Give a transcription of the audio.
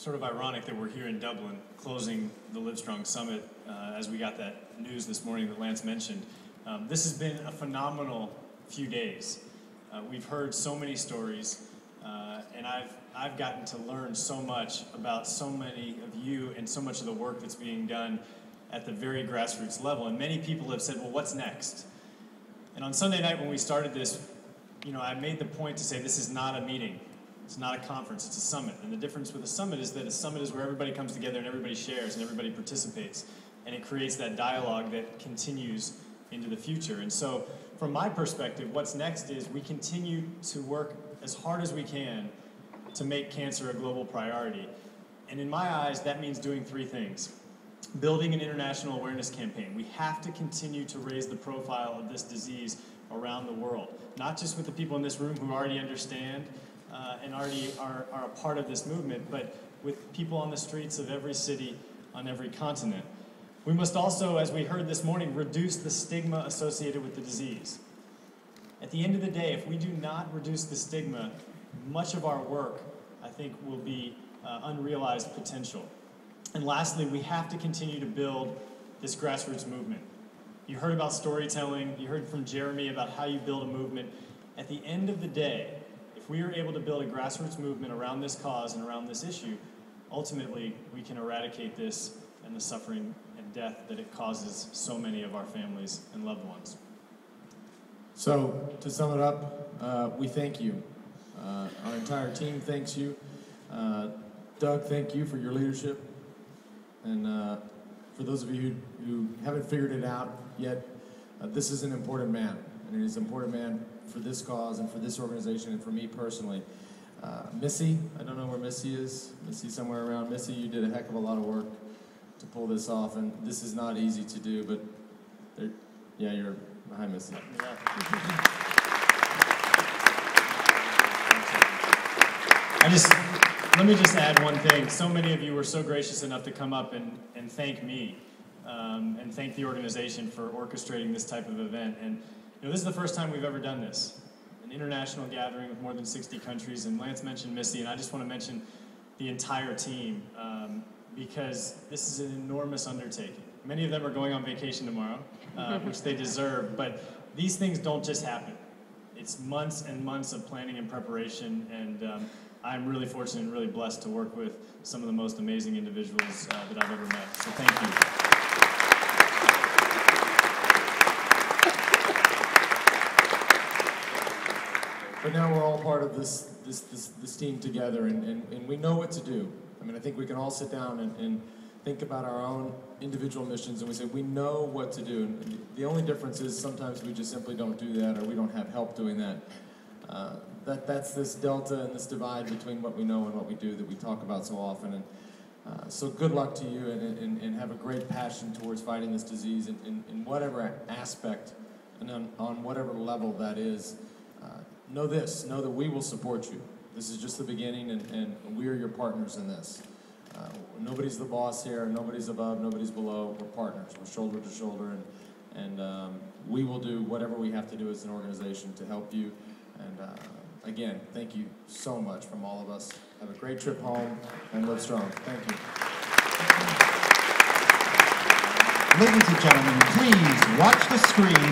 sort of ironic that we're here in Dublin closing the Livestrong Summit as we got that news this morning that Lance mentioned. This has been a phenomenal few days. We've heard so many stories, and I've gotten to learn so much about so many of you and so much of the work that's being done at the very grassroots level. And many people have said, well, what's next? And on Sunday night when we started this, I made the point to say this is not a meeting. It's not a conference, it's a summit. And the difference with a summit is that a summit is where everybody comes together and everybody shares and everybody participates. And it creates that dialogue that continues into the future. And so from my perspective, what's next is we continue to work as hard as we can to make cancer a global priority. And in my eyes, that means doing three things. Building an international awareness campaign. We have to continue to raise the profile of this disease around the world. Not just with the people in this room who already understand and already are a part of this movement, but with people on the streets of every city on every continent. We must also, as we heard this morning, reduce the stigma associated with the disease. At the end of the day, if we do not reduce the stigma, much of our work, I think, will be unrealized potential. And lastly, we have to continue to build this grassroots movement. You heard about storytelling, you heard from Jeremy about how you build a movement. At the end of the day, if we are able to build a grassroots movement around this cause and around this issue, ultimately we can eradicate this and the suffering and death that it causes so many of our families and loved ones. So, to sum it up, we thank you. Our entire team thanks you. Doug, thank you for your leadership. And for those of you who haven't figured it out yet, this is an important man. And it is an important man for this cause and for this organization and for me personally. Missy, I don't know where Missy is. Missy somewhere around. Missy, you did a heck of a lot of work to pull this off. And this is not easy to do, but you're... Hi, Missy. Let me just add one thing. So many of you were so gracious enough to come up and thank me and thank the organization for orchestrating this type of event. And this is the first time we've ever done this, an international gathering with more than 60 countries. And Lance mentioned Missy, and I just want to mention the entire team because this is an enormous undertaking. Many of them are going on vacation tomorrow, which they deserve, but these things don't just happen. It's months and months of planning and preparation, and I'm really fortunate and really blessed to work with some of the most amazing individuals that I've ever met. So thank you. But now we're all part of this team together, and we know what to do. I mean, I think we can all sit down and think about our own individual missions, and we say, we know what to do. And the only difference is sometimes we just simply don't do that, or we don't have help doing that. That's this delta and this divide between what we know and what we do that we talk about so often. And so good luck to you, and have a great passion towards fighting this disease in whatever aspect and on whatever level that is. Know that we will support you. This is just the beginning, and we are your partners in this. Nobody's the boss here, nobody's above, nobody's below. We're partners, we're shoulder to shoulder, and we will do whatever we have to do as an organization to help you. And again, thank you so much from all of us. Have a great trip home, and live strong. Thank you. Ladies and gentlemen, please watch the screen.